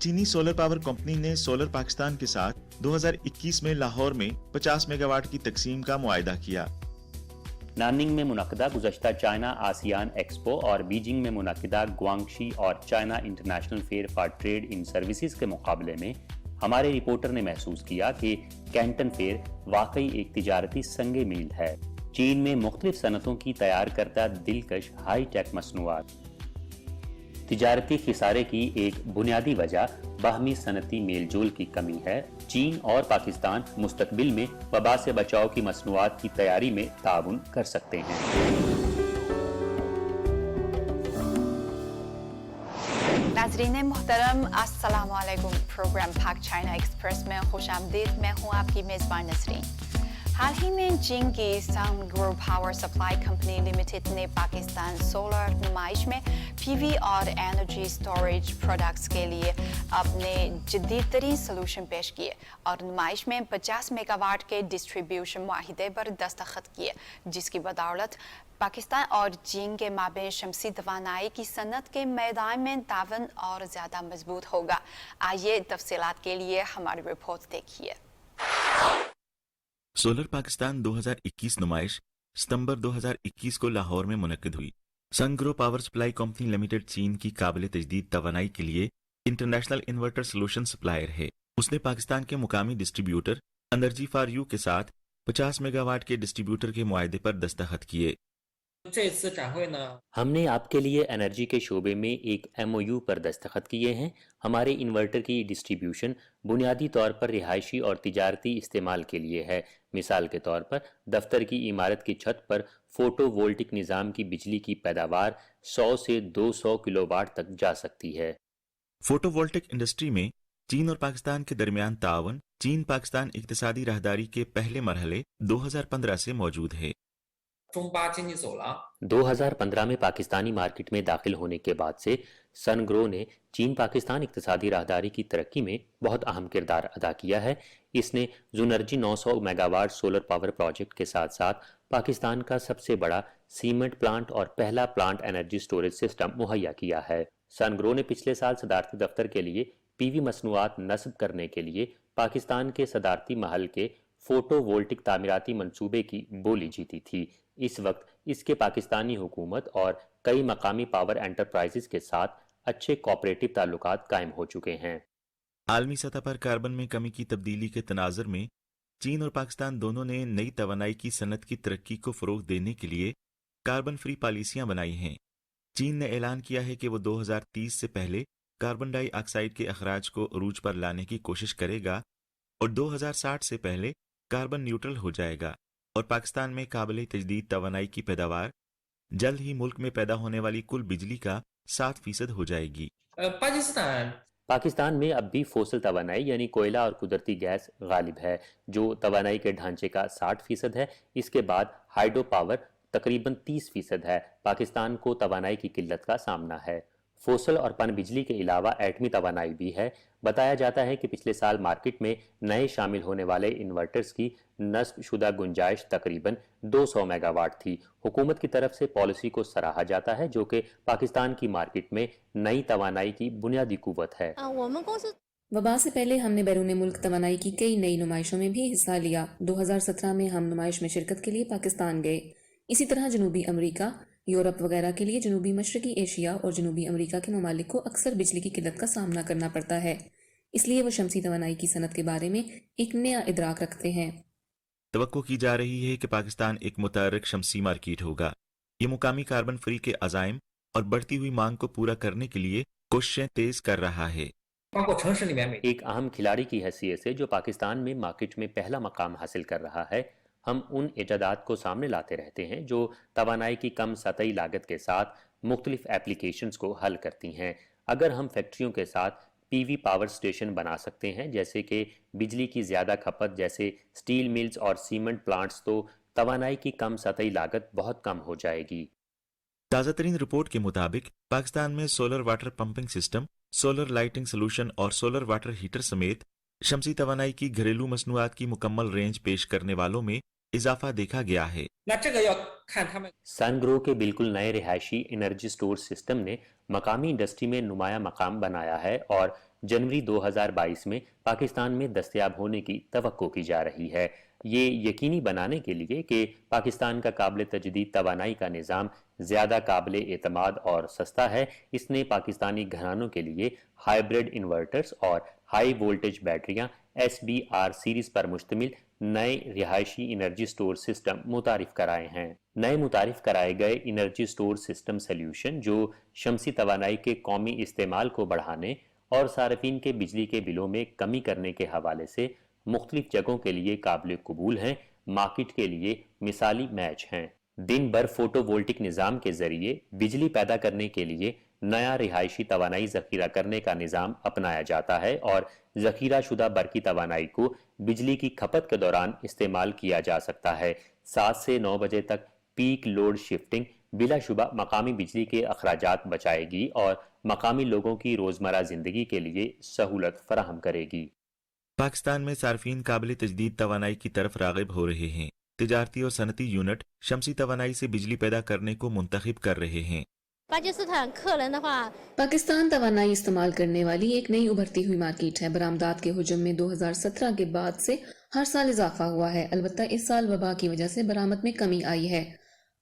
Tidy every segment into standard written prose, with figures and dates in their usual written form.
चीनी solar power company ने solar Pakistan के साथ 2021 में लाहौर में 50 मेगावाट की तकसीम का मुआहदा किया। नानिंग में मुनक़दा गुज़श्ता चाइना आसियान एक्सपो और बीजिंग में मुनक़दा ग्वांगशी और China international fair for trade in services के मुकाबले में हमारे रिपोर्टर ने महसूस किया कि कैंटन फेयर वाकई एक तिजारती संगे मील है। चीन में मुख्तलिफ सनतों की तैयार करदा दिलकश हाई टेक मसनूआत। तिजारती खिसारे की एक बुनियादी वजह बाहमी सनती मेलजोल की कमी है। चीन और पाकिस्तान मुस्तकबिल में वबा से बचाव की मसनूआत की तैयारी में ताउन कर सकते हैं। नाज़रीन मोहतरम, अस्सलाम वालेकुम। प्रोग्राम पाक चाइना एक्सप्रेस में खुश आमदीद। मैं हूँ आपकी मेज़बान नसरीन। हाल ही में चीन की Sungro power supply company limited ने पाकिस्तान सोलर नुमाइश में पीवी और एनर्जी स्टोरेज प्रोडक्ट्स के लिए अपने जदीद तरीन सोल्यूशन पेश किए और नुमाइश में 50 मेगावाट के डिस्ट्रीब्यूशन मुआहिदे पर दस्तखत किए, जिसकी बदौलत पाकिस्तान और चीन के माबैन शमसी तवानाई की सनत के मैदान में तावन और ज़्यादा मजबूत होगा। आइए तफसीलात के लिए हमारी रिपोर्ट देखिए। सोलर पाकिस्तान 2021 नुमाइश सितंबर 2021 को लाहौर में मुनक्किद हुई। Sungro power supply company limited चीन की काबिल तजदीद तवानाई के लिए इंटरनेशनल इन्वर्टर सोल्यूशन सप्लायर है। उसने पाकिस्तान के मुकामी डिस्ट्रीब्यूटर एनर्जी फॉर यू के साथ 50 मेगावाट के डिस्ट्रीब्यूटर के मुआहदे पर दस्तखत किए। हमने आपके लिए एनर्जी के शोबे में एक MOU पर दस्तखत किए हैं। हमारे इन्वर्टर की डिस्ट्रीब्यूशन बुनियादी तौर पर रिहायशी और तिजारती इस्तेमाल के लिए है। मिसाल के तौर पर दफ्तर की इमारत की छत पर फोटो वोल्टिक निज़ाम की बिजली की पैदावार 100 से 200 किलोवाट तक जा सकती है। फोटो वोल्टिक इंडस्ट्री में चीन और पाकिस्तान के दरमियान तावन चीन पाकिस्तान इक्तिसादी राहदारी के पहले मरहले 2015 से मौजूद है। 2015 में पाकिस्तानी मार्केट में दाखिल होने के बाद से सनग्रो ने चीन पाकिस्तान इक्तिसादी राहदारी की तरक्की में बहुत अहम किरदार अदा किया है। इसने जुनर्जी 900 मेगावाट सोलर पावर प्रोजेक्ट के साथ साथ पाकिस्तान का सबसे बड़ा सीमेंट प्लांट और पहला प्लांट एनर्जी स्टोरेज सिस्टम मुहैया किया है। सनग्रो ने पिछले साल सदारती दफ्तर के लिए पीवी मसनूआत नस्ब करने के लिए पाकिस्तान के सदारती महल के फोटो वोल्टिक तामीराती मंसूबे की बोली जीती थी। इस वक्त इसके पाकिस्तानी हुकूमत और कई मकामी पावर एंटरप्राइजेस के साथ अच्छे कोऑपरेटिव ताल्लुकात कायम हो चुके हैं। आलमी सतह पर कार्बन में कमी की तब्दीली के तनाजर में चीन और पाकिस्तान दोनों ने नई तवानाई की सनत की तरक्की को फरोग देने के लिए कार्बन फ्री पॉलिसियां बनाई हैं। चीन ने ऐलान किया है कि वो 2030 से पहले कार्बन डाइऑक्साइड के अखराज को अरूज पर लाने की कोशिश करेगा और 2060 से पहले कार्बन न्यूट्रल हो जाएगा और पाकिस्तान में काबिल तजदीद तवानाई की पैदावार जल्द ही मुल्क में पैदा होने वाली कुल बिजली का 7% हो जाएगी। पाकिस्तान में अब भी फोसिल तवानाई यानी कोयला और कुदरती गैस गालिब है, जो तवानाई के ढांचे का 60% है। इसके बाद हाइड्रो पावर तकरीबन 30% है। पाकिस्तान को तवानाई की किल्लत का सामना है। फोसल और पन बिजली के अलावा एटमी तवानाई भी है। बताया जाता है कि पिछले साल मार्केट में नए शामिल होने वाले इन्वर्टर्स की नस्ब शुदा गुंजाइश तकरीबन 200 मेगावाट थी। हुकूमत की तरफ से पॉलिसी को सराहा जाता है, जो कि पाकिस्तान की मार्केट में नई तवानाई की बुनियादी कुव्वत है। वबा से पहले हमने बैरून मुल्क तवानाई की कई नई नुमाइशों में भी हिस्सा लिया। 2017 में हम नुमाइश में शिरकत के लिए पाकिस्तान गए। इसी तरह जनूबी अमरीका, यूरोप वगैरह के लिए जनूबी मशरकी एशिया और जनूबी अमरीका के ममालिक को अक्सर बिजली की किल्लत का सामना करना पड़ता है, इसलिए वो शमसी तवानाई की सनत के बारे में एक नया इदराक रखते हैं। तवक्को की जा रही है कि पाकिस्तान एक मुतहर्रिक शमसी मार्केट होगा। ये मुकामी कार्बन फ्री के अज़ाइम और बढ़ती हुई मांग को पूरा करने के लिए कोशिशें तेज कर रहा है। एक अहम खिलाड़ी की हैसियत से जो पाकिस्तान में मार्केट में पहला मकाम हासिल कर रहा है, हम उन इजादात को सामने लाते रहते हैं जो तवानाई की कम सतही लागत के साथ मुख्तलिफ एप्लीकेशंस को हल करती हैं। अगर हम फैक्ट्रियों के साथ पीवी पावर स्टेशन बना सकते हैं, जैसे कि बिजली की ज़्यादा खपत जैसे स्टील मिल्स और सीमेंट प्लांट्स, तो तवानाई की कम सतही लागत बहुत कम हो जाएगी। ताज़ा तरीन रिपोर्ट के मुताबिक पाकिस्तान में solar water pumping system, solar lighting solution और सोलर वाटर हीटर समेत शमसी तवानाई की घरेलू मसनूआत की मुकम्मल रेंज पेश करने वालों में इजाफा देखा गया है। सनग्रो के बिल्कुल नए रिहायशी एनर्जी स्टोर सिस्टम ने मकामी इंडस्ट्री में नुमाया मकाम बनाया है और जनवरी 2022 में पाकिस्तान में दस्तयाब होने की तवक्को की जा रही है। ये यकीनी बनाने के लिए कि पाकिस्तान का काबिल तजदीद तवानाई का निज़ाम ज़्यादा काबिल एतमाद और सस्ता है, इसने पाकिस्तानी घरानों के लिए हाइब्रिड इन्वर्टर्स और हाई वोल्टेज बैटरियां SBR सीरीज पर मुश्तमिल नए रिहायशी इनर्जी स्टोर सिस्टम मुतारिफ कराए हैं। नए मुतारिफ कराए गए इनर्जी स्टोर सिस्टम सोल्यूशन जो शमसी तवानाई के कौमी इस्तेमाल को बढ़ाने और सार्फिन के बिजली के बिलों में कमी करने के हवाले से मुख्तलिफ जगहों के लिए काबिल कबूल हैं, मार्केट के लिए मिसाली मैच हैं। दिन भर फोटोवोल्टिक निज़ाम के जरिए बिजली पैदा करने के लिए नया रिहायशी तवानाई ज़ख़ीरा करने का निज़ाम अपनाया जाता है और ज़ख़ीरा शुदा बरकी तवानाई को बिजली की खपत के दौरान इस्तेमाल किया जा सकता है। 7 से 9 बजे तक पीक लोड शिफ्टिंग बिलाशुबा मकामी बिजली के अखराजात बचाएगी और मकामी लोगों की रोज़मर्रा ज़िंदगी के लिए सहूलत फराहम करेगी। पाकिस्तान में सार्फिन काबिल तजदीद तवानाई की तरफ राग़िब हो रहे हैं। तिजारती और सनती यूनिट शमसी तवानाई से बिजली पैदा करने को मुंतखब कर रहे हैं। पाकिस्तान तवानाई इस्तेमाल करने वाली एक नई उभरती हुई मार्केट है। बरामदात के हुजम में 2017 के बाद से हर साल इजाफा हुआ है। अलबत्ता इस साल वबा की वजह से बरामद में कमी आई है।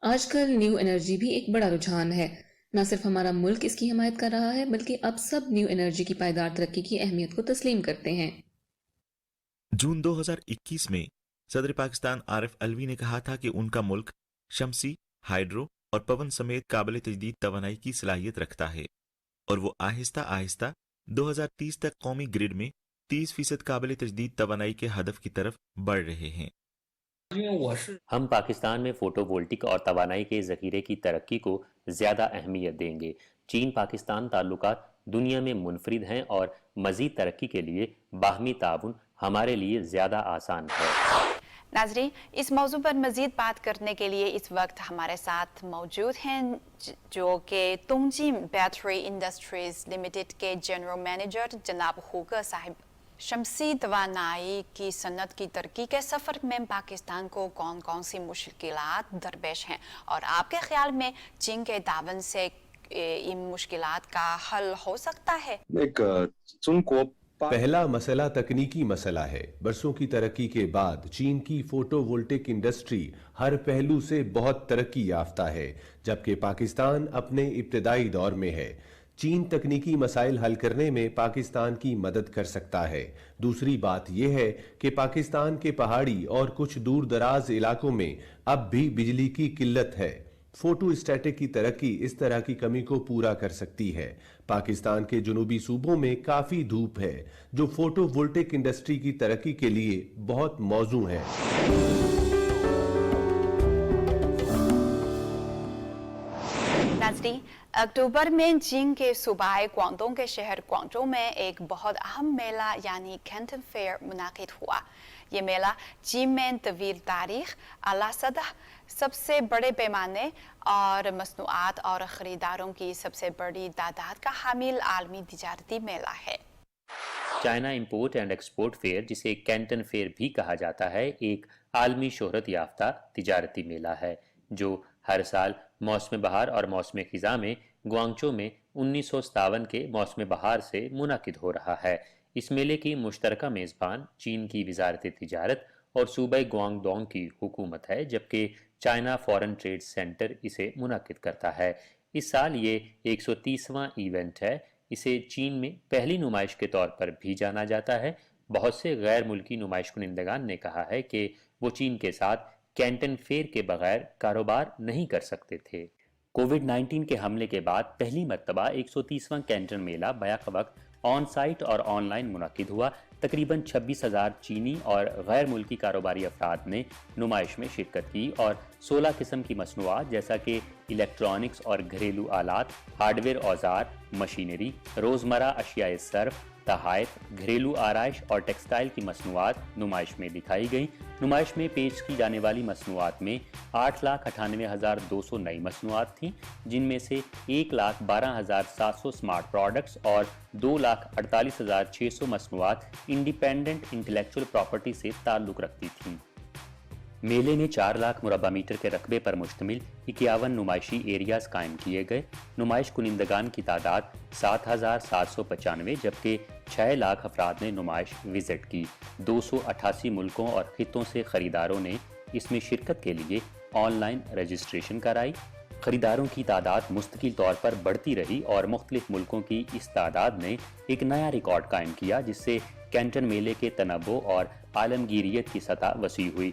आजकल न्यू एनर्जी भी एक बड़ा रुझान है। न सिर्फ हमारा मुल्क इसकी हिमायत कर रहा है बल्कि अब सब न्यू एनर्जी की पायदार तरक्की की अहमियत को तस्लीम करते हैं। जून 2021 में सदर पाकिस्तान आरिफ अलवी ने कहा था कि उनका मुल्क शमसी, हाइड्रो और पवन समेत काबिल तजदीद तवानाई की सलाहियत रखता है और वो आहिस्ता आहिस्ता 2030 तक कौमी ग्रिड में 30% काबिल तजदीद तवानाई के हदफ की तरफ बढ़ रहे हैं। हम पाकिस्तान में फोटोवोल्टिक और तवानाई के ज़ख़ीरे की तरक्की को ज़्यादा अहमियत देंगे। चीन पाकिस्तान ताल्लुकात दुनिया में मुनफरिद हैं और मज़ीद तरक्की के लिए बाहमी ताउन हमारे लिए ज़्यादा आसान है। नाज़रीन, इस मौजू पर मज़ीद बात करने के लिए इस वक्त हमारे साथ मौजूद हैं जो कि तुंगजी बैटरी इंडस्ट्रीज लिमिटेड के जनरल मैनेजर जनाब हुगा साहिब। शमसी तवानाई की सनत की तरक्की के सफ़र में पाकिस्तान को कौन कौन सी मुश्किलात दरपेश हैं और आपके ख्याल में चीन के तावन से इन मुश्किलात का हल हो सकता है? पहला मसला तकनीकी मसला है। बरसों की तरक्की के बाद चीन की फोटोवोल्टिक इंडस्ट्री हर पहलू से बहुत तरक्की याफ्ता है, जबकि पाकिस्तान अपने इब्तदाई दौर में है। चीन तकनीकी मसाइल हल करने में पाकिस्तान की मदद कर सकता है। दूसरी बात यह है कि पाकिस्तान के पहाड़ी और कुछ दूर दराज इलाकों में अब भी बिजली की किल्लत है। फोटोस्टैटिक की तरक्की इस तरह की कमी को पूरा कर सकती है। पाकिस्तान के जुनूबी सूबों में काफी धूप है जो फोटोवोल्टिक इंडस्ट्री की तरक्की के लिए बहुत मौजू है। नाज़रीन, अक्टूबर में चीन के सूबाए ग्वांगडोंग के शहर ग्वांगझो में एक बहुत अहम मेला यानी कैंटन फेयर मुनाकिद हुआ। ये मेला चीन में तवील तारीख, आला सतह, सबसे बड़े पैमाने और मसनूआत और ख़रीदारों की सबसे बड़ी तादाद का हामिल आलमी तिजारती मेला है। China import and export fair, जिसे कैंटन फेयर भी कहा जाता है, एक आलमी शोहरत याफ्ता तिजारती मेला है जो हर साल मौसम बहार और मौसम खिज़ा में ग्वांगझो में 1957 के मौसम बहार से मुनाकिद हो रहा है। इस मेले की मुश्तरका मेज़बान चीन की वजारत तिजारत और सूबे ग्वांगडोंग की हुकूमत है, जबकि चाइना फॉरेन ट्रेड सेंटर इसे मुनाकिद करता है। इस साल ये 130वां इवेंट है। इसे चीन में पहली नुमाइश के तौर पर भी जाना जाता है। बहुत से गैर मुल्की नुमाइश कुनिंदगान ने कहा है कि वो चीन के साथ कैंटन फेयर के बगैर कारोबार नहीं कर सकते थे। कोविड-19 के हमले के बाद पहली मर्तबा 130वां कैंटन मेला बैक वक्त ऑन साइट और ऑनलाइन मुनाकिद हुआ। तकरीबन 26,000 चीनी और गैर मुल्की कारोबारी अफराद ने नुमाइश में शिरकत की और 16 किस्म की मसनूआत जैसा कि इलेक्ट्रॉनिक्स और घरेलू आलात, हार्डवेयर औजार, मशीनरी, रोज़मर्रा अशियाए सर्फ, तहाइफ, घरेलू आराइश और टेक्सटाइल की मसनूआत नुमाइश में दिखाई गई। नुमाइश में पेश की जाने वाली मसनूआत में 8,98,200 नई मसनूआत थीं, जिनमें से 1,12,700 स्मार्ट प्रोडक्ट्स और 2,48,600 मसनूआत इंडिपेंडेंट इंटेलेक्चुअल प्रॉपर्टी से ताल्लुक़ रखती थीं। میلے میں 4 لاکھ مربع میٹر کے رقبے پر مشتمل 51 نمائشی ایریاز قائم کیے گئے. نمائش کنندگان کی تعداد 7,795 جبکہ 6 لاکھ افراد نے نمائش وزٹ کی. 288 ملکوں اور خطوں سے خریداروں نے اس میں شرکت کے لیے آن لائن رجسٹریشن کرائی. خریداروں کی تعداد مستقل طور پر بڑھتی رہی اور مختلف ملکوں کی اس تعداد نے ایک نیا ریکارڈ قائم کیا جس سے کینٹن میلے کے تنوع اور عالمگیریت کی سطح وسیع ہوئی.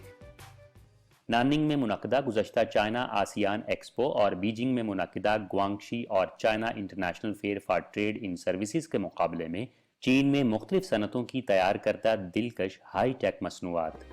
ناننگ میں منعقدہ گزشتہ چائنا آسیان ایکسپو اور بیجنگ میں منعقدہ گوانگشی اور China International Fair for Trade in Services کے مقابلے میں چین میں مختلف صنعتوں کی تیار کردہ دلکش ہائی ٹیک مصنوعات.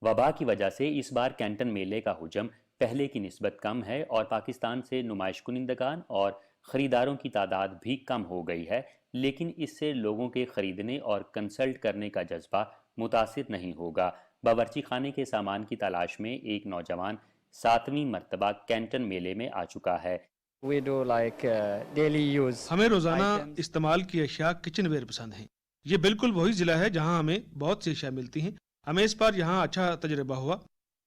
وبا کی وجہ سے اس بار کینٹن میلے کا حجم پہلے کی نسبت کم ہے اور پاکستان سے نمائش کنندگان اور خریداروں کی تعداد بھی کم ہو گئی ہے، لیکن اس سے لوگوں کے خریدنے اور کنسلٹ کرنے کا جذبہ متاثر نہیں ہوگا. باورچی خانے کے سامان کی تلاش میں ایک نوجوان 7ویں مرتبہ کینٹن میلے میں آ چکا ہے. ہمیں روزانہ استعمال کی اشیاء کچن ویئر پسند ہیں. یہ بالکل وہی ضلع ہے جہاں ہمیں بہت سی اشیاء ملتی ہیں. ہمیں اس بار یہاں اچھا تجربہ ہوا.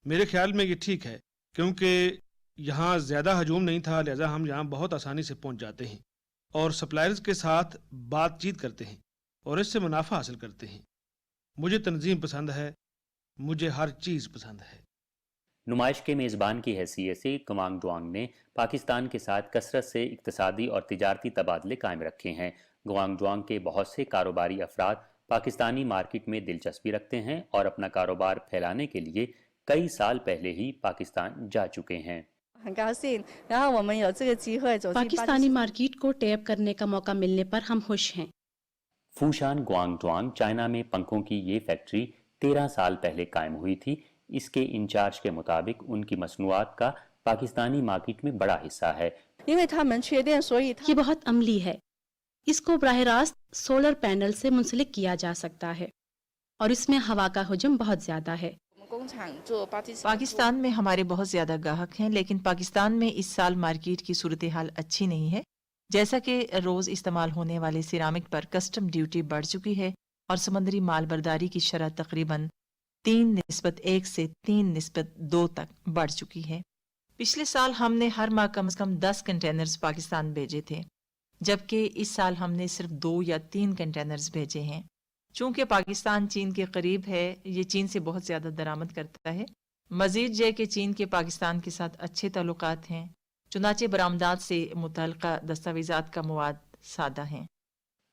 میرے خیال میں یہ ٹھیک ہے کیونکہ یہاں زیادہ ہجوم نہیں تھا، لہذا ہم یہاں بہت آسانی سے پہنچ جاتے ہیں اور سپلائرز کے ساتھ بات چیت کرتے ہیں اور اس سے منافع حاصل کرتے ہیں. مجھے تنظیم پسند ہے، مجھے ہر چیز پسند ہے. نمائش کے میزبان کی حیثیت سے کوانگ ڈوانگ نے پاکستان کے ساتھ کثرت سے اقتصادی اور تجارتی تبادلے قائم رکھے ہیں. کوانگ ڈوانگ کے بہت سے کاروباری افراد پاکستانی مارکیٹ میں دلچسپی رکھتے ہیں اور اپنا کاروبار پھیلانے کے لیے کئی سال پہلے ہی پاکستان جا چکے ہیں. پاکستانی مارکیٹ کو ٹیپ کرنے کا موقع ملنے پر ہم خوش ہیں. فوشان گوانگ ڈوانگ چائنا میں پنکھوں کی یہ فیکٹری 13 سال پہلے قائم ہوئی تھی. اس کے انچارج کے مطابق ان کی مصنوعات کا پاکستانی مارکیٹ میں بڑا حصہ ہے. یہ بہت عملی ہے. اس کو براہ راست سولر پینل سے منسلک کیا جا سکتا ہے اور اس میں ہوا کا حجم بہت زیادہ ہے. پاکستان میں ہمارے بہت زیادہ گاہک ہیں، لیکن پاکستان میں اس سال مارکیٹ کی صورتحال اچھی نہیں ہے. جیسا کہ روز استعمال ہونے والے سیرامک پر کسٹم ڈیوٹی بڑھ چکی ہے اور سمندری مال برداری کی شرح تقریباً 3:1 سے 3:2 تک بڑھ چکی ہے. پچھلے سال ہم نے ہر ماہ کم از کم 10 کنٹینرز پاکستان بھیجے تھے، جبکہ اس سال ہم نے صرف 2 یا 3 کنٹینرز بھیجے ہیں. چونکہ پاکستان چین کے قریب ہے، یہ چین سے بہت زیادہ درآمد کرتا ہے. مزید یہ کہ چین کے پاکستان کے ساتھ اچھے تعلقات ہیں، چنانچہ برآمدات سے متعلقہ دستاویزات کا مواد سادہ ہیں.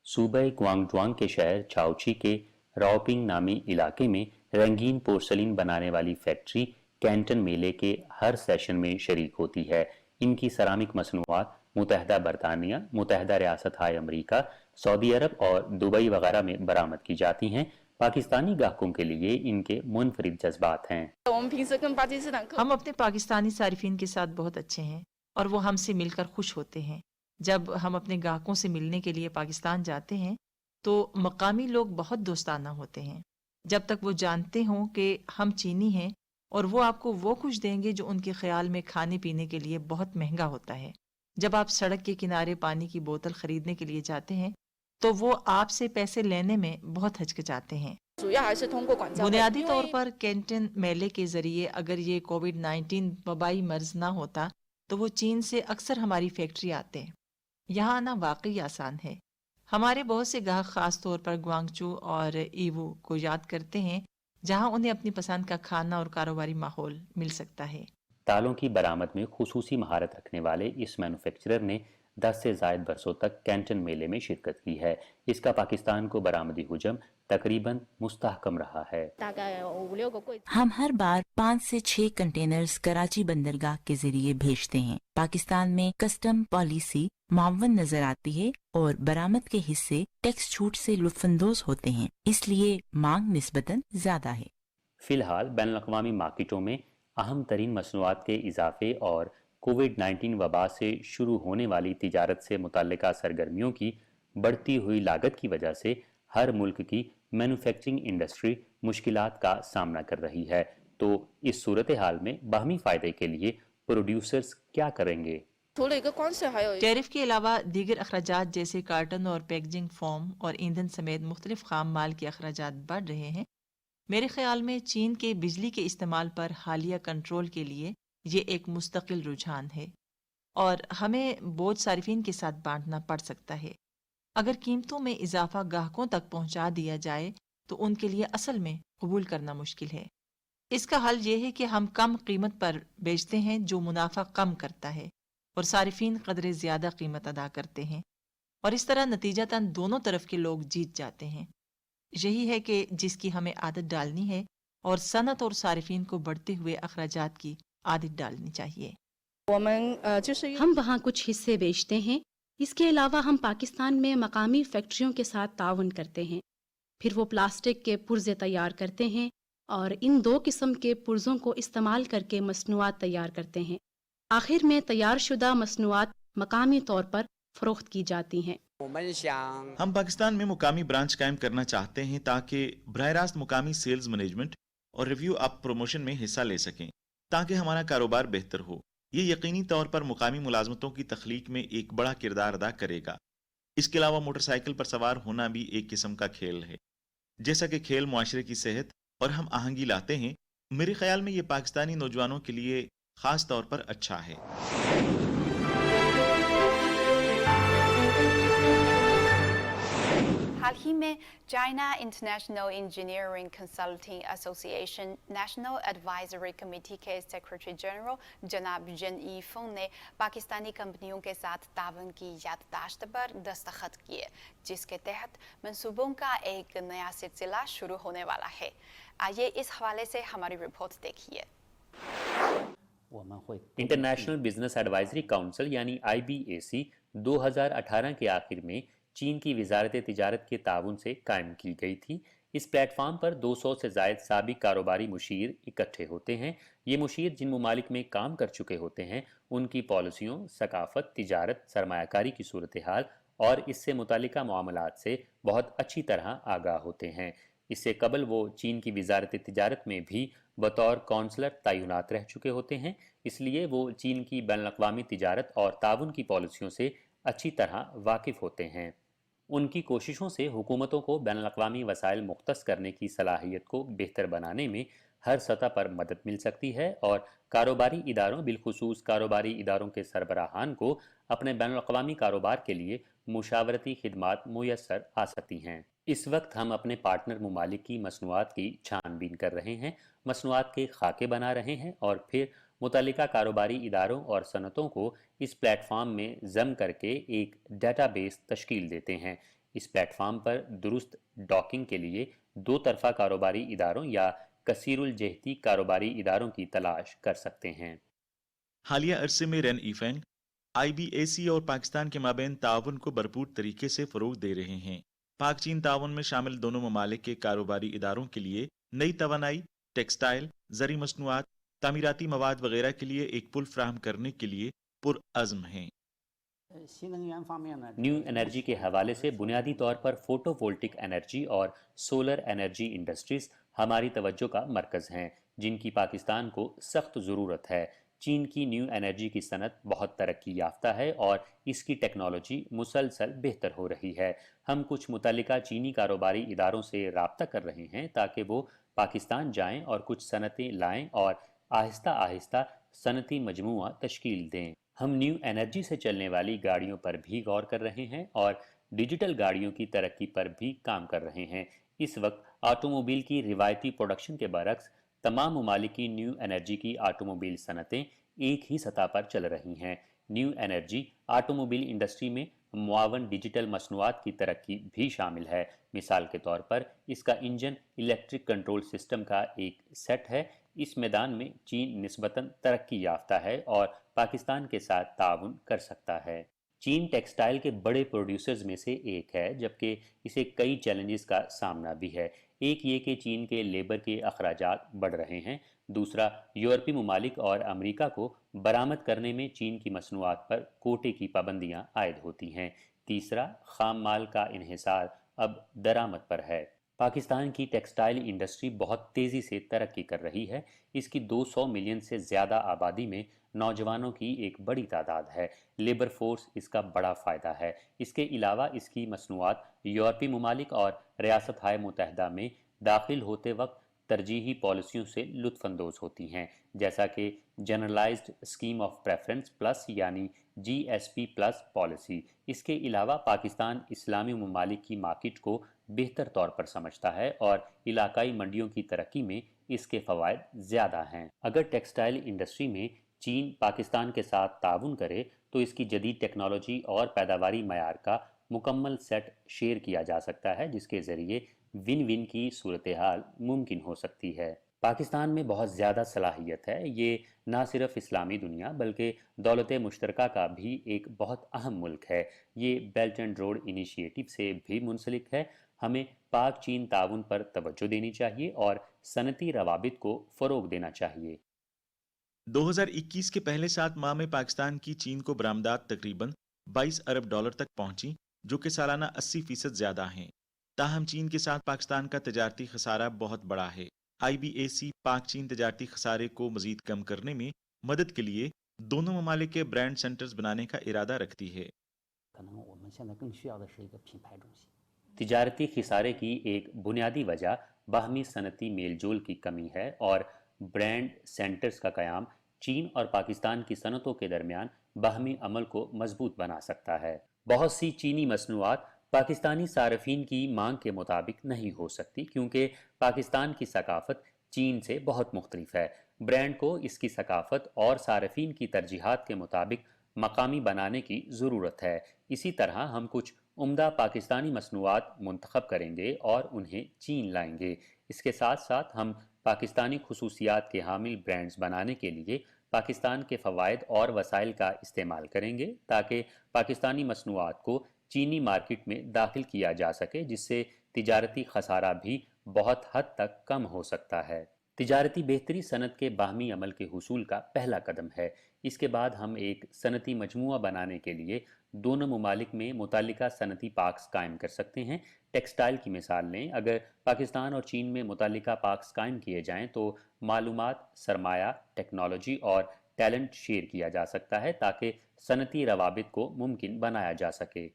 صوبہ کوانگ ڈوانگ کے شہر چھاؤچی کے راؤپنگ نامی علاقے میں رنگین پورسلین بنانے والی فیکٹری کینٹن میلے کے ہر سیشن میں شریک ہوتی ہے. ان کی سیرامک مصنوعات متحدہ برطانیہ، متحدہ ریاستہائے امریکہ، سعودی عرب اور دبئی وغیرہ میں برآمد کی جاتی ہیں. پاکستانی گاہکوں کے لیے ان کے منفرد جذبات ہیں. ہم اپنے پاکستانی صارفین کے ساتھ بہت اچھے ہیں اور وہ ہم سے مل کر خوش ہوتے ہیں. جب ہم اپنے گاہکوں سے ملنے کے لیے پاکستان جاتے ہیں تو مقامی لوگ بہت دوستانہ ہوتے ہیں، جب تک وہ جانتے ہوں کہ ہم چینی ہیں اور وہ آپ کو وہ کچھ دیں گے جو ان کے خیال میں کھانے پینے کے لیے بہت مہنگا ہوتا ہے. جب آپ سڑک کے کنارے پانی کی بوتل خریدنے کے لیے جاتے ہیں تو وہ آپ سے پیسے لینے میں بہت ہچکچاتے ہیں. بنیادی طور پر کینٹن میلے کے ذریعے اگر یہ کووڈ-19 وبائی مرض نہ ہوتا تو وہ چین سے اکثر ہماری فیکٹری آتے ہیں. یہاں آنا واقعی آسان ہے. ہمارے بہت سے گاہک خاص طور پر گوانگچو اور ایوو کو یاد کرتے ہیں جہاں انہیں اپنی پسند کا کھانا اور کاروباری ماحول مل سکتا ہے. تالوں کی برآمد میں خصوصی مہارت رکھنے والے اس مینوفیکچرر نے 10 سے زائد برسوں تک کینٹن میلے میں شرکت کی ہے. اس کا پاکستان کو برآمدی حجم تقریباً مستحکم رہا ہے. ہم ہر بار 5 سے 6 کنٹینرز کراچی بندرگاہ کے ذریعے بھیجتے ہیں. پاکستان میں کسٹم پالیسی معاون نظر آتی ہے اور برآمد کے حصے ٹیکس چھوٹ سے لطف اندوز ہوتے ہیں، اس لیے مانگ نسبتاً زیادہ ہے. فی الحال بین الاقوامی مارکیٹوں میں اہم ترین مصنوعات کے اضافے اور कोविड-19 वबा से शुरू होने वाली तिजारत से मुतल्लिका सरगर्मियों की बढ़ती हुई लागत की वजह से हर मुल्क की मैन्युफैक्चरिंग इंडस्ट्री मुश्किलात का सामना कर रही है। तो इस सूरत हाल में बाहमी फ़ायदे के लिए प्रोड्यूसर्स क्या करेंगे? टैरिफ के अलावा दीगर अखराजात जैसे कार्टन और पैकेजिंग फॉर्म और ईंधन समेत मुख्तलिफ खाम माल के अखराजात बढ़ रहे हैं। मेरे ख्याल में चीन के बिजली के इस्तेमाल पर हालिया कंट्रोल के लिए ये एक मुस्तकिल रुझान है और हमें बोझ सारिफिन के साथ बांटना पड़ सकता है। अगर कीमतों में इजाफा ग्राहकों तक पहुंचा दिया जाए तो उनके लिए असल में कबूल करना मुश्किल है। इसका हल ये है कि हम कम कीमत पर बेचते हैं जो मुनाफा कम करता है और सारिफिन कदरे ज़्यादा कीमत अदा करते हैं और इस तरह नतीजतन दोनों तरफ के लोग जीत जाते हैं। यही है कि जिसकी हमें आदत डालनी है और सनत और सारिफिन को बढ़ते हुए अखराजात की आदत डालनी चाहिए। हम वहाँ कुछ हिस्से बेचते हैं। इसके अलावा हम पाकिस्तान में मकामी फैक्ट्रियों के साथ ताउन करते हैं। फिर वो प्लास्टिक के पुर्जे तैयार करते हैं और इन दो किस्म के पुर्जों को इस्तेमाल करके मसनूआत तैयार करते हैं। आखिर में तैयार शुदा मसनूआत मकामी तौर पर फरोख्त की जाती हैं। हम पाकिस्तान में मुकामी ब्रांच कायम करना चाहते हैं ताकि बराह रास्त मुकामी सेल्स मैनेजमेंट और रिव्यू अप प्रमोशन में हिस्सा ले सकें ताकि हमारा कारोबार बेहतर हो। ये यकीनी तौर पर मुकामी मुलाजमतों की तख्लीक में एक बड़ा किरदार अदा करेगा। इसके अलावा मोटरसाइकिल पर सवार होना भी एक किस्म का खेल है। जैसा कि खेल मुआशरे की सेहत और हम आहंगी लाते हैं, मेरे ख्याल में ये पाकिस्तानी नौजवानों के लिए खास तौर पर अच्छा है। हाल ही में China international engineering consulting association national advisory committee के सेक्रेटरी जनरल जनाब जन ई फंग ने पाकिस्तानी कंपनियों के साथ ताउन की याददाश्त पर दस्तखत किए, जिसके तहत मंसूबों का एक नया सिलसिला शुरू होने वाला है। आइए इस हवाले से हमारी रिपोर्ट देखिए। इंटरनेशनल बिजनेस एडवाइजरी काउंसिल यानी IBAC 2018 के आखिर में चीन की वजारत तिजारत के ताउन से कायम की गई थी। इस प्लेटफार्म पर 200 से जायद साबिक कारोबारी मुशीर इकट्ठे होते हैं। ये मुशीर जिन ममालिक में काम कर चुके होते हैं उनकी पॉलिसियों, सकाफत, तिजारत, सरमायाकारी की सूरत हाल और इससे मुतालिका मामलात से बहुत अच्छी तरह आगाह होते हैं। इससे कबल वो चीन की वजारत तिजारत में भी बतौर कौंसलर तैनात रह चुके होते हैं, इसलिए वो चीन की बैनुल-अक़वामी तिजारत और ताउन की पॉलिसियों से अच्छी तरह वाकिफ़ होते हैं। उनकी कोशिशों से हुकूमतों को बैनुल-अक़वामी वसाइल मुख्तस करने की सलाहियत को बेहतर बनाने में हर सतह पर मदद मिल सकती है और कारोबारी इदारों, बिलखुसूस कारोबारी इदारों के सरबराहान को अपने बैनुल-अक़वामी कारोबार के लिए मुशावरती खिदमात मुयस्सर आ सकती हैं। इस वक्त हम अपने पार्टनर ममालिक की मसनूआत की छानबीन कर रहे हैं, मसनूआत के खाके बना रहे हैं और फिर मुतल्लिका कारोबारी इदारों और सनतों को इस प्लेटफार्म में जम करके एक डेटाबेस तश्कील देते हैं। इस प्लेटफार्म पर दुरुस्त डॉकिंग के लिए दो तरफा कारोबारी इदारों या कसीरुल जहती कारोबारी इदारों की तलाश कर सकते हैं। हालिया अरसे में रेन ईफेंग IBAC और पाकिस्तान के माबैन ताउन को भरपूर तरीके से फरोग दे रहे हैं। पाक चीन ताउन में शामिल दोनों ममालिक के कारोबारी इदारों के लिए नई तवानाई, टेक्सटाइल, ज़री मसनूआत, तामीराती मवाद वगैरह के लिए एक पुल फ्राहम करने के लिए पुरअज़्म हैं। न्यू एनर्जी के हवाले से बुनियादी तौर पर फोटोवोल्टिक एनर्जी और सोलर एनर्जी इंडस्ट्रीज हमारी तवज्जो का मरकज़ हैं, जिनकी पाकिस्तान को सख्त ज़रूरत है। चीन की न्यू एनर्जी की सनत बहुत तरक्की याफ्ता है और इसकी टेक्नोलॉजी मुसलसल बेहतर हो रही है। हम कुछ मुतल्लिका चीनी कारोबारी इदारों से राब्ता कर रहे हैं ताकि वो पाकिस्तान जाएं और कुछ सनतें लाएं और आहिस्ता आहिस्ता सनती मजमुआ तश्कील दें। हम न्यू एनर्जी से चलने वाली गाड़ियों पर भी गौर कर रहे हैं और डिजिटल गाड़ियों की तरक्की पर भी काम कर रहे हैं। इस वक्त ऑटोमोबाइल की रिवायती प्रोडक्शन के बरक्स तमाम ममालिक की न्यू एनर्जी की ऑटोमोबाइल सनतें एक ही सतह पर चल रही हैं। न्यू एनर्जी ऑटोमोबाइल इंडस्ट्री में मुआवन डिजिटल मसनूआत की तरक्की भी शामिल है। मिसाल के तौर पर इसका इंजन इलेक्ट्रिक कंट्रोल सिस्टम का एक सेट है। इस मैदान में चीन निस्बतन तरक्की याफ्ता है और पाकिस्तान के साथ ताउन कर सकता है। चीन टेक्सटाइल के बड़े प्रोड्यूसर्स में से एक है, जबकि इसे कई चैलेंजेस का सामना भी है। एक ये कि चीन के लेबर के अखराजात बढ़ रहे हैं, دوسرا یورپی ممالک اور امریکہ کو برآمد کرنے میں چین کی مصنوعات پر کوٹے کی پابندیاں عائد ہوتی ہیں، تیسرا خام مال کا انحصار اب درآمد پر ہے۔ پاکستان کی ٹیکسٹائل انڈسٹری بہت تیزی سے ترقی کر رہی ہے، اس کی 200 ملین سے زیادہ آبادی میں نوجوانوں کی ایک بڑی تعداد ہے، لیبر فورس اس کا بڑا فائدہ ہے۔ اس کے علاوہ اس کی مصنوعات یورپی ممالک اور ریاستہائے متحدہ میں داخل ہوتے وقت ترجیحی پالیسیوں سے لطف اندوز ہوتی ہیں، جیسا کہ generalised scheme of preference plus یعنی GSP پلس پالیسی۔ اس کے علاوہ پاکستان اسلامی ممالک کی مارکیٹ کو بہتر طور پر سمجھتا ہے اور علاقائی منڈیوں کی ترقی میں اس کے فوائد زیادہ ہیں۔ اگر ٹیکسٹائل انڈسٹری میں چین پاکستان کے ساتھ تعاون کرے تو اس کی جدید ٹیکنالوجی اور پیداواری معیار کا مکمل سیٹ شیئر کیا جا سکتا ہے، جس کے ذریعے ون ون کی صورتحال ممکن ہو سکتی ہے۔ پاکستان میں بہت زیادہ صلاحیت ہے، یہ نہ صرف اسلامی دنیا بلکہ دولت مشترکہ کا بھی ایک بہت اہم ملک ہے۔ یہ بیلٹ اینڈ روڈ انیشیٹو سے بھی منسلک ہے۔ ہمیں پاک چین تعاون پر توجہ دینی چاہیے اور صنعتی روابط کو فروغ دینا چاہیے۔ 2021 کے پہلے 7 ماہ میں پاکستان کی چین کو برآمدات تقریباً 22 ارب ڈالر تک پہنچی، جو کہ سالانہ 80% زیادہ ہیں۔ تاہم چین کے ساتھ پاکستان کا تجارتی خسارہ بہت بڑا ہے۔ IBAC پاک چین تجارتی خسارے کو مزید کم کرنے میں مدد کے لیے دونوں ممالک کے برانڈ سینٹرز بنانے کا ارادہ رکھتی ہے۔ تجارتی خسارے کی ایک بنیادی وجہ باہمی صنعتی میل جول کی کمی ہے اور برانڈ سینٹرز کا قیام چین اور پاکستان کی صنعتوں کے درمیان باہمی عمل کو مضبوط بنا سکتا ہے۔ بہت سی چینی مصنوعات پاکستانی صارفین کی مانگ کے مطابق نہیں ہو سکتی کیونکہ پاکستان کی ثقافت چین سے بہت مختلف ہے۔ برانڈ کو اس کی ثقافت اور صارفین کی ترجیحات کے مطابق مقامی بنانے کی ضرورت ہے۔ اسی طرح ہم کچھ عمدہ پاکستانی مصنوعات منتخب کریں گے اور انہیں چین لائیں گے۔ اس کے ساتھ ساتھ ہم پاکستانی خصوصیات کے حامل برانڈز بنانے کے لیے پاکستان کے فوائد اور وسائل کا استعمال کریں گے تاکہ پاکستانی مصنوعات کو چینی مارکیٹ میں داخل کیا جا سکے، جس سے تجارتی خسارہ بھی بہت حد تک کم ہو سکتا ہے۔ تجارتی بہتری صنعت کے باہمی عمل کے حصول کا پہلا قدم ہے۔ اس کے بعد ہم ایک صنعتی مجموعہ بنانے کے لیے دونوں ممالک میں متعلقہ صنعتی پارکس قائم کر سکتے ہیں۔ ٹیکسٹائل کی مثال لیں، اگر پاکستان اور چین میں متعلقہ پارکس قائم کیے جائیں تو معلومات، سرمایہ، ٹیکنالوجی اور ٹیلنٹ شیئر کیا جا سکتا ہے تاکہ صنعتی روابط کو ممکن بنایا جا سکے۔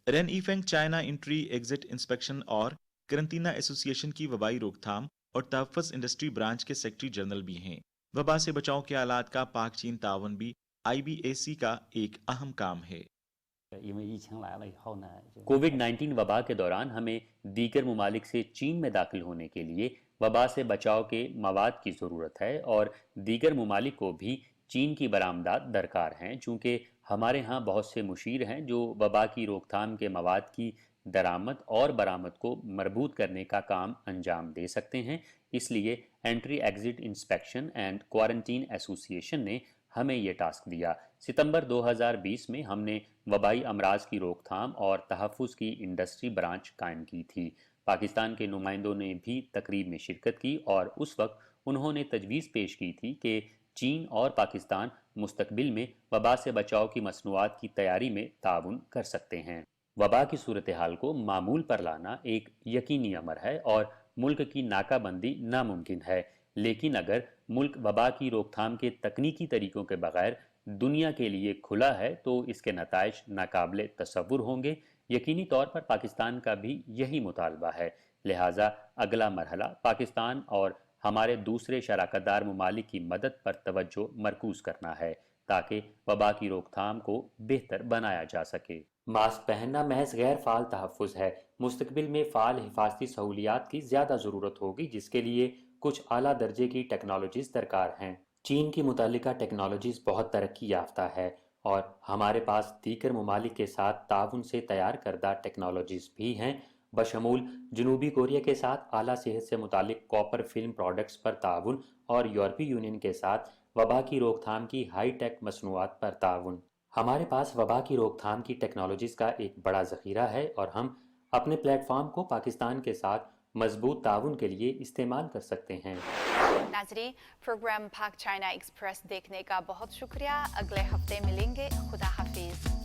Ren Yi Feng China entry exit inspection اور کرنٹینا ایسوسی ایشن کی وبائی روک تھام اور تحفظ انڈسٹری برانچ کے سیکرٹری جنرل بھی ہیں۔ وبا سے بچاؤ کے آلات کا پاک چین تعاون بھی IBAC کا ایک اہم کام ہے۔ کووڈ-19 وبا کے دوران ہمیں دیگر ممالک سے چین میں داخل ہونے کے لیے وبا سے بچاؤ کے مواد کی ضرورت ہے اور دیگر ممالک کو بھی چین کی برآمدات درکار ہیں، چونکہ ہمارے ہاں بہت سے مشیر ہیں جو وبا کی روک تھام کے مواد کی درآمد اور برآمد کو مربوط کرنے کا کام انجام دے سکتے ہیں۔ اس لیے entry exit inspection and quarantine association نے ہمیں یہ ٹاسک دیا۔ ستمبر 2020 میں ہم نے وبائی امراض کی روک تھام اور تحفظ کی انڈسٹری برانچ قائم کی تھی۔ پاکستان کے نمائندوں نے بھی تقریب میں شرکت کی اور اس وقت انہوں نے تجویز پیش کی تھی کہ چین اور پاکستان مستقبل میں وبا سے بچاؤ کی مصنوعات کی تیاری میں تعاون کر سکتے ہیں۔ وبا کی صورتحال کو معمول پر لانا ایک یقینی امر ہے اور ملک کی ناکہ بندی ناممکن ہے، لیکن اگر ملک وبا کی روک تھام کے تکنیکی طریقوں کے بغیر دنیا کے لیے کھلا ہے تو اس کے نتائج ناقابل تصور ہوں گے۔ یقینی طور پر پاکستان کا بھی یہی مطالبہ ہے، لہٰذا اگلا مرحلہ پاکستان اور ہمارے دوسرے شراکت دار ممالک کی مدد پر توجہ مرکوز کرنا ہے تاکہ وبا کی روک تھام کو بہتر بنایا جا سکے۔ ماسک پہننا محض غیر فعال تحفظ ہے۔ مستقبل میں فعال حفاظتی سہولیات کی زیادہ ضرورت ہوگی، جس کے لیے کچھ اعلیٰ درجے کی ٹیکنالوجیز درکار ہیں۔ چین کی متعلقہ ٹیکنالوجیز بہت ترقی یافتہ ہے اور ہمارے پاس دیگر ممالک کے ساتھ تعاون سے تیار کردہ ٹیکنالوجیز بھی ہیں، بشمول جنوبی کوریا کے ساتھ اعلیٰ صحت سے متعلق کاپر فلم پروڈکٹس پر تعاون اور یورپی یونین کے ساتھ وبا کی روک تھام کی ہائی ٹیک مصنوعات پر تعاون۔ ہمارے پاس وبا کی روک تھام کی ٹیکنالوجیز کا ایک بڑا ذخیرہ ہے اور ہم اپنے پلیٹ فارم کو پاکستان کے ساتھ मजबूत ताउन के लिए इस्तेमाल कर सकते हैं। नाजरीन, प्रोग्राम पाक चाइना एक्सप्रेस देखने का बहुत शुक्रिया। अगले हफ्ते मिलेंगे। खुदा हाफिज।